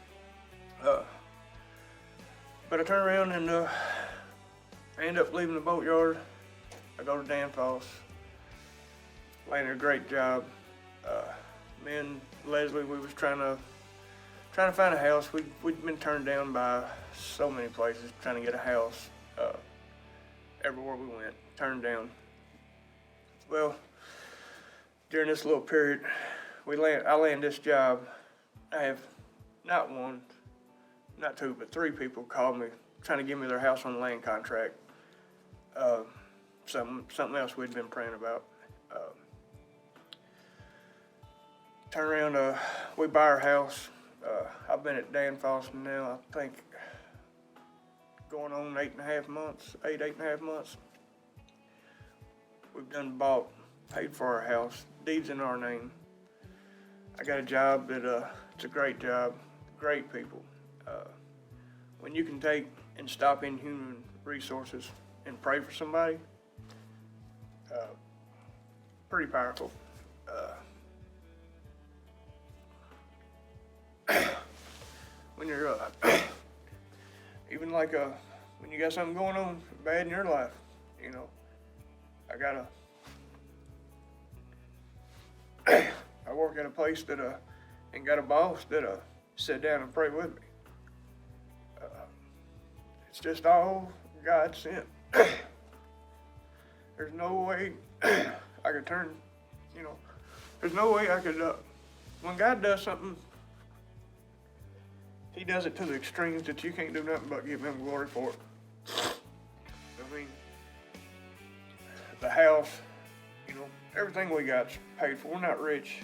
Speaker 2: But I turned around and I ended up leaving the boatyard. I go to Danfoss, landed a great job. Me and Leslie, we was trying to find a house. We'd been turned down by so many places trying to get a house. everywhere we went, turned down. Well, during this little period, I land this job. I have not one, not two, but three people called me trying to give me their house on land contract. Something else we'd been praying about. Turn around, we buy our house. I've been at Danfoss now, I think, going on 8.5 months. We've done paid for our house, deeds in our name. I got a job that, it's a great job, great people. When you can take and stop inhuman resources and pray for somebody, pretty powerful. When you're, even like, when you got something going on bad in your life, you know, I work at a place that, and got a boss that, sit down and pray with me. It's just all God sent. There's no way I could turn, you know, there's no way I could, when God does something, He does it to the extremes that you can't do nothing but give Him glory for it. I mean, the house, you know, everything we got's paid for. We're not rich,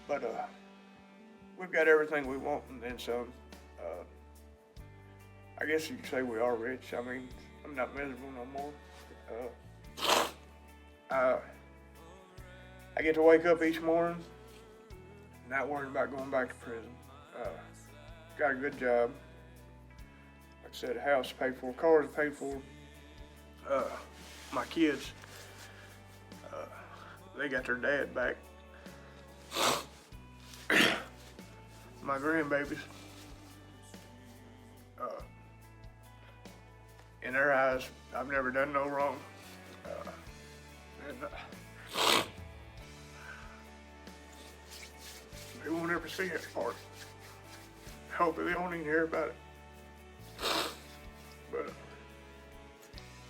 Speaker 2: but we've got everything we want and then some. I guess you could say we are rich. I mean, I'm not miserable no more. I get to wake up each morning not worrying about going back to prison. Got a good job. Like I said, house paid for, cars paid for. My kids, they got their dad back. My grandbabies, in their eyes, I've never done no wrong. They won't ever see that part. Hopefully they won't even hear about it. But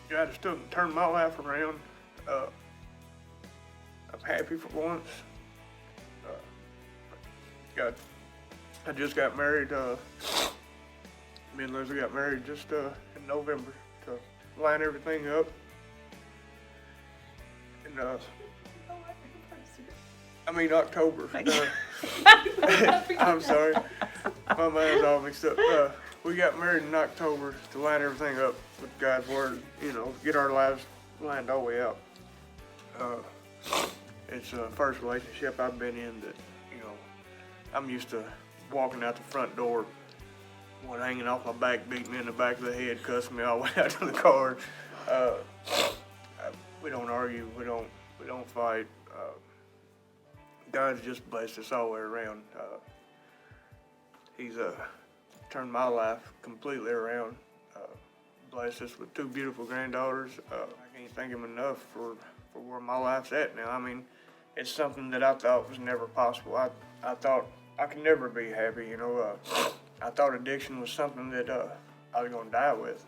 Speaker 2: God has still turned my life around. I'm happy for once. I just got married. Me and Leslie got married just in November to line everything up. And I mean October. I'm sorry, my mind's all mixed up. We got married in October to line everything up with God's word. You know, get our lives lined all the way out. It's the first relationship I've been in that, you know, I'm used to walking out the front door, one hanging off my back, beating me in the back of the head, cussing me all the way out to the car. We don't argue, we don't fight. God's just blessed us all the way around. He's turned my life completely around. Blessed us with two beautiful granddaughters. I can't thank Him enough for where my life's at now. I mean, it's something that I thought was never possible. I thought I could never be happy, you know. I thought addiction was something that I was gonna die with.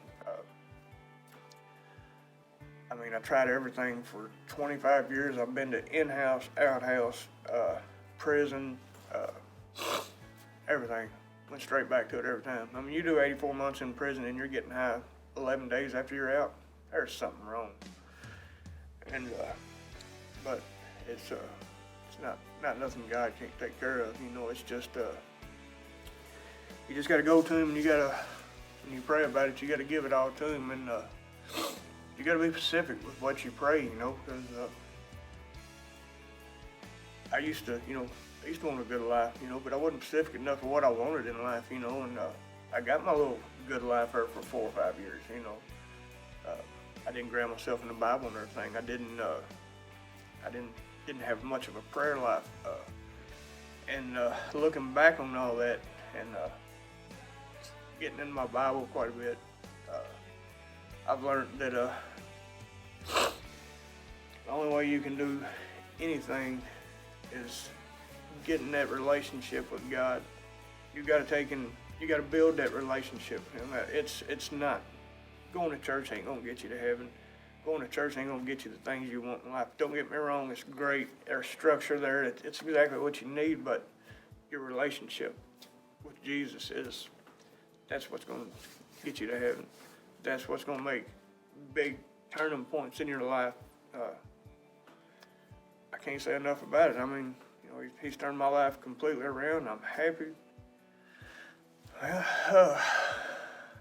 Speaker 2: I mean, I tried everything for 25 years. I've been to in-house, out-house, prison, everything. Went straight back to it every time. I mean, you do 84 months in prison and you're getting high 11 days after you're out, there's something wrong. And, but it's not nothing God can't take care of. You know, it's just, you just gotta go to Him and when you pray about it, you gotta give it all to Him, and you gotta be specific with what you pray, you know, because I used to want a good life, you know, but I wasn't specific enough of what I wanted in life, you know, and I got my little good life there for 4 or 5 years, you know. I didn't ground myself in the Bible and everything. I didn't have much of a prayer life, and looking back on all that and getting in my Bible quite a bit, I've learned that the only way you can do anything is getting that relationship with God. You got to build that relationship. It's not going to church ain't gonna get you to heaven. Going to church ain't gonna get you the things you want in life. Don't get me wrong, it's great. There's structure there. It's exactly what you need, but your relationship with Jesus that's what's gonna get you to heaven. That's what's gonna make big turning points in your life. I can't say enough about it. I mean, you know, he's turned my life completely around. I'm happy. Well,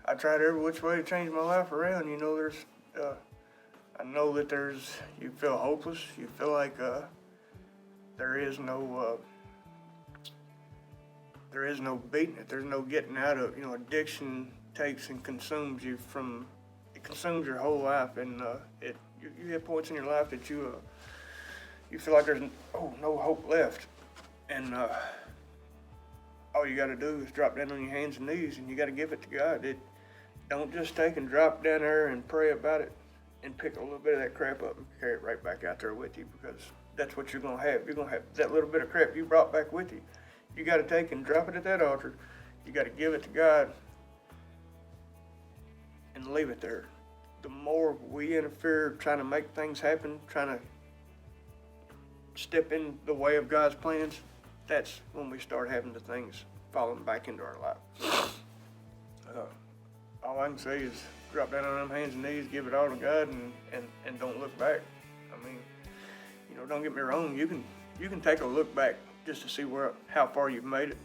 Speaker 2: I tried every which way to change my life around. You know, I know that you feel hopeless. You feel like there is no beating it. There's no getting out of it. You know, addiction takes and consumes you it consumes your whole life, and you hit points in your life that you feel like there's no hope left, and all you got to do is drop down on your hands and knees, and you got to give it to God. Don't just take and drop down there and pray about it and pick a little bit of that crap up and carry it right back out there with you, because that's what you're going to have. You're going to have that little bit of crap you brought back with you. You got to take and drop it at that altar. You got to give it to God and leave it there. The more we interfere trying to make things happen, trying to step in the way of God's plans, that's when we start having the things falling back into our life. All I can say is drop down on them hands and knees, give it all to God, and don't look back. I mean, you know, don't get me wrong. You can take a look back just to see how far you've made it.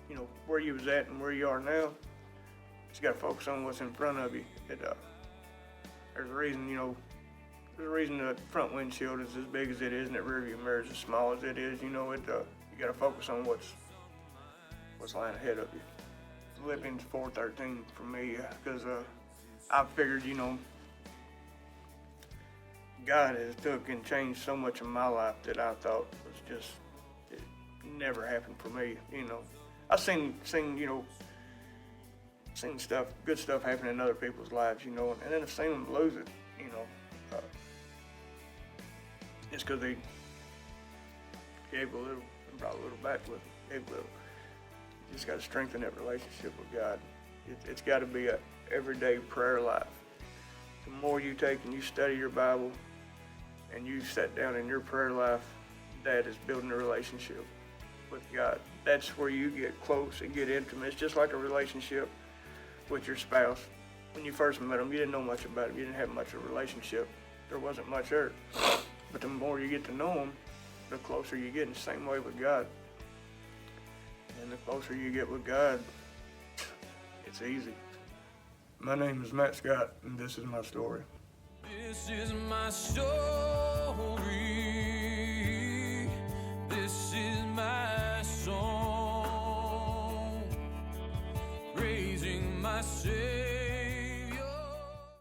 Speaker 2: You know, where you was at and where you are now. Just got to focus on what's in front of you. There's a reason, you know. There's a reason the front windshield is as big as it is and that rear view mirror is as small as it is. You know, you got to focus on what's lying ahead of you. Philippians 4:13 for me, because I figured, you know, God has took and changed so much of my life that I thought was just, it never happened for me. You know, I've seen good stuff happen in other people's lives, you know, and then I've seen them lose it, you know. It's because they gave a little and brought a little back with them. Gave a little. You just got to strengthen that relationship with God. It's got to be a everyday prayer life. The more you take and you study your Bible and you sit down in your prayer life, that is building a relationship with God. That's where you get close and get intimate. It's just like a relationship with your spouse. When you first met them, you didn't know much about them. You didn't have much of a relationship. There wasn't much there. But the more you get to know them, the closer you get. In the same way with God. And the closer you get with God, it's easy. My name is Matt Scott, and this is my story.
Speaker 1: This is my story. This is my song. Raising my Savior.